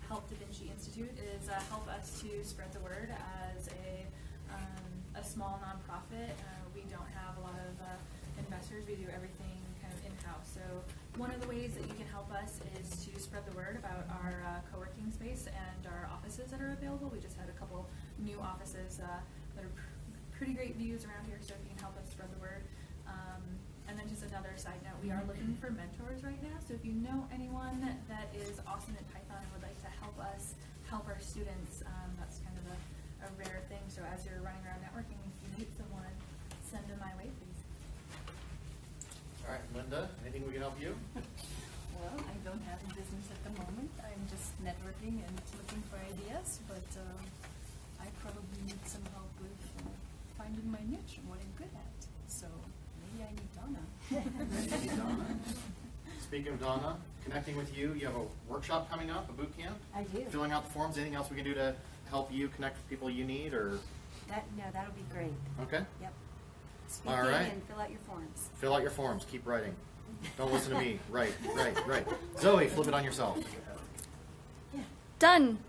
help DaVinci Institute is help us to spread the word as a small nonprofit. We don't have a lot of investors. We do everything kind of in-house. So one of the ways that you can help us is to spread the word about our co-working space and our offices that are available. We just had a couple new offices that are pretty great views around here, so if you can help us spread the word. And then just another side note, we are looking for mentors right now, so if you know anyone that is awesome at Python and would like to help us help our students, that's kind of a rare thing. So as you're running around networking, if you meet someone, send them my way, please. All right, Linda, anything we can help you? Well, I don't have a business at the moment. I'm just networking and looking for ideas, but I probably need some help with finding my niche and what I'm good at. So maybe I need Donna. Maybe Donna. Speaking of Donna, connecting with you, you have a workshop coming up, a boot camp? I do. Filling out the forms. Anything else we can do to help you connect with people you need, or? No, that'll be great. Okay. Yep. Speak All in right. and fill out your forms. Fill out your forms. Keep writing. Don't listen to me. Right. Zoe, flip it on yourself. Done.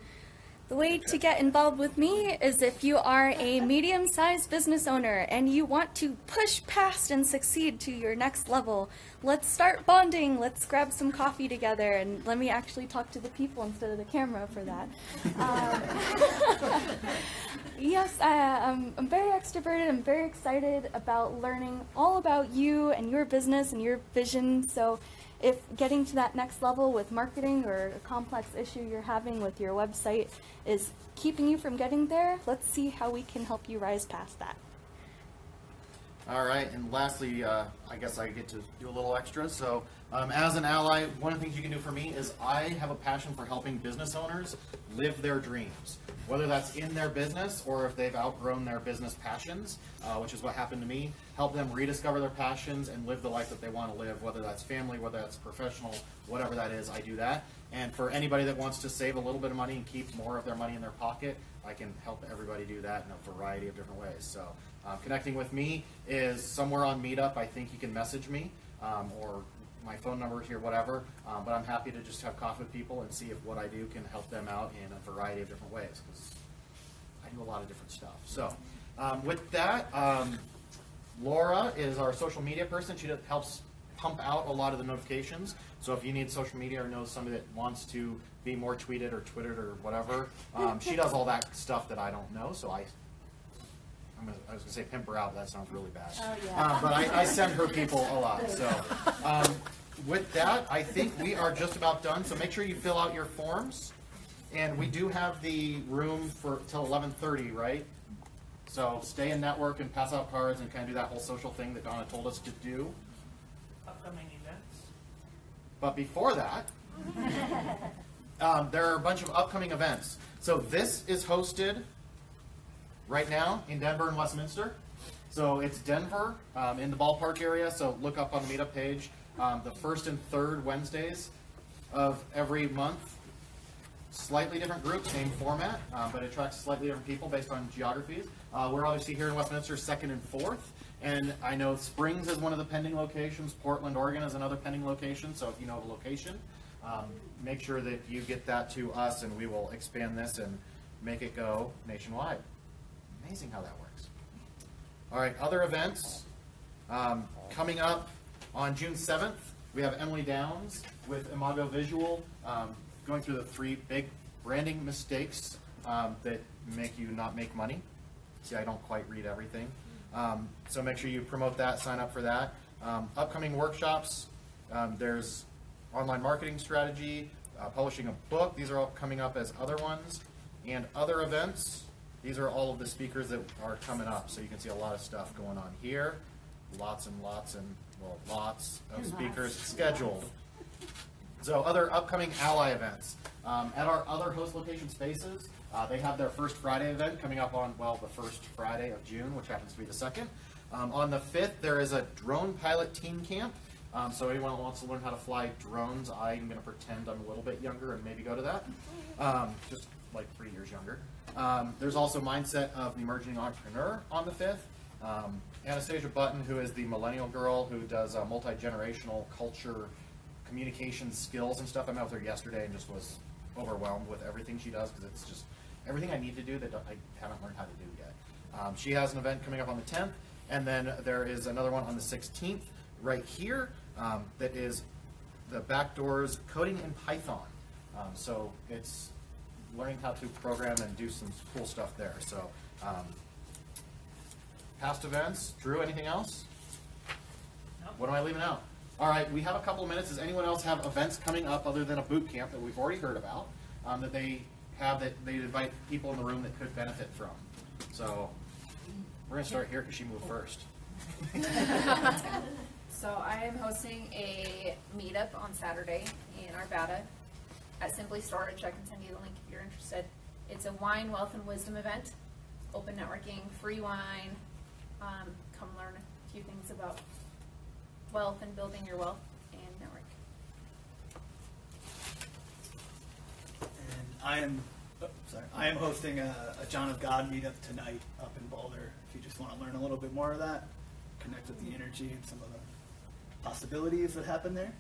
The way to get involved with me is if you are a medium-sized business owner and you want to push past and succeed to your next level. Let's start bonding. Let's grab some coffee together, and let me actually talk to the people instead of the camera for that. Yes, I'm very extroverted. I'm very excited about learning all about you and your business and your vision. So if getting to that next level with marketing or a complex issue you're having with your website is keeping you from getting there, let's see how we can help you rise past that. All right, and lastly, I guess I get to do a little extra. So as an ally, one of the things you can do for me is I have a passion for helping business owners live their dreams, whether that's in their business or if they've outgrown their business passions, which is what happened to me. Help them rediscover their passions and live the life that they want to live, whether that's family, whether that's professional, whatever that is, I do that. And for anybody that wants to save a little bit of money and keep more of their money in their pocket, I can help everybody do that in a variety of different ways. So connecting with me is somewhere on Meetup. I think you can message me or my phone number here, whatever. But I'm happy to just have coffee with people and see if what I do can help them out in a variety of different ways, because I do a lot of different stuff. So with that, Laura is our social media person. She helps pump out a lot of the notifications. So if you need social media or know somebody that wants to be more tweeted or twittered or whatever, she does all that stuff that I don't know. So I was going to say pimp her out, but that sounds really bad. Oh, yeah. But I send her people a lot. So with that, I think we are just about done. So make sure you fill out your forms. And we do have the room for till 11:30, right? So stay in network and pass out cards and kind of do that whole social thing that Donna told us to do. Upcoming events. But before that, there are a bunch of upcoming events. So this is hosted right now in Denver and Westminster. So it's Denver in the ballpark area. So look up on the meetup page. The first and third Wednesdays of every month. Slightly different group, same format, but it attracts slightly different people based on geographies. We're obviously here in Westminster, second and fourth. And I know Springs is one of the pending locations. Portland, Oregon is another pending location. So if you know of a location, make sure that you get that to us, and we will expand this and make it go nationwide. Amazing how that works. All right, other events. Coming up on June 7th, we have Emily Downs with Imago Visual going through the 3 big branding mistakes that make you not make money. See, I don't quite read everything. So make sure you promote that, sign up for that. Upcoming workshops, there's online marketing strategy, publishing a book. These are all coming up as other ones. And other events, these are all of the speakers that are coming up. So you can see a lot of stuff going on here. Lots of speakers scheduled. So other upcoming ally events. At our other host location spaces, they have their first Friday event coming up on, well, the first Friday of June, which happens to be the 2nd. On the 5th, there is a drone pilot team camp. So anyone who wants to learn how to fly drones, I'm going to pretend I'm a little bit younger and maybe go to that. Just like 3 years younger. There's also Mindset of the Emerging Entrepreneur on the 5th. Anastasia Button, who is the millennial girl who does multi-generational culture communication skills and stuff. I met with her yesterday and just was overwhelmed with everything she does because it's just everything I need to do that I haven't learned how to do yet. She has an event coming up on the 10th, and then there is another one on the 16th right here that is the Backdoors Coding in Python. So it's learning how to program and do some cool stuff there. So past events. Drew, anything else? Nope. What am I leaving out? All right, we have a couple of minutes. Does anyone else have events coming up other than a boot camp that we've already heard about that they have that they invite people in the room that could benefit from? So we're going to start here because she moved first. So I am hosting a meetup on Saturday in Arvada at Simply Storage. I can send you the link if you're interested. It's a wine, wealth, and wisdom event. Open networking, free wine. Come learn a few things about wealth and building your wealth and network. And I am hosting a John of God meetup tonight up in Boulder. If you just want to learn a little bit more of that, connect with the energy and some of the possibilities that happen there,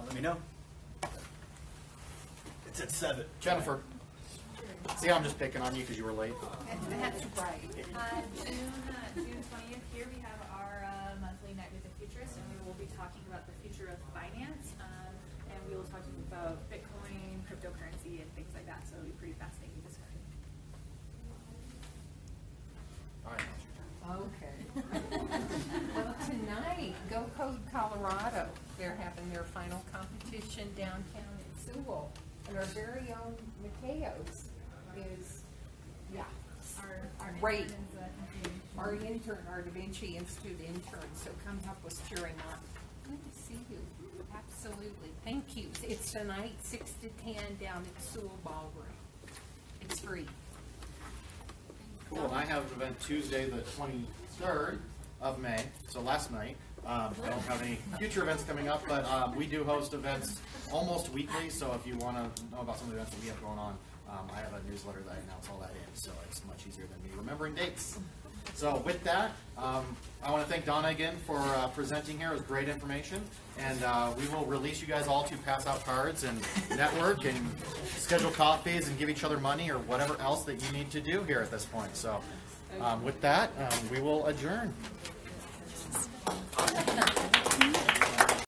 let me know. It's at 7. Jennifer. See how I'm just picking on you because you were late? That's right. June 20th, here we have our monthly Night with the Futurist, and we will be talking about the future of finance, and we will be talking about Bitcoin, cryptocurrency, and things like that, so it'll be pretty fascinating discussion. All right. Okay. Well, tonight, Go Code Colorado, they're having their final competition downtown in Sewell. And our very own Mateos is, our great. Our intern, our DaVinci Institute intern, so come help us cheer him on. Good to see you. Absolutely. Thank you. It's tonight, 6 to 10 down at Sewell Ballroom. It's free. Cool. And I have an event Tuesday, the 23rd of May, so last night. I don't have any future events coming up, but we do host events almost weekly, so if you want to know about some of the events that we have going on, I have a newsletter that I announce all that in, so it's much easier than me remembering dates. So with that, I want to thank Donna again for presenting here. It was great information, and we will release you guys all to pass out cards and network and schedule coffees and give each other money or whatever else that you need to do here at this point. So with that, we will adjourn.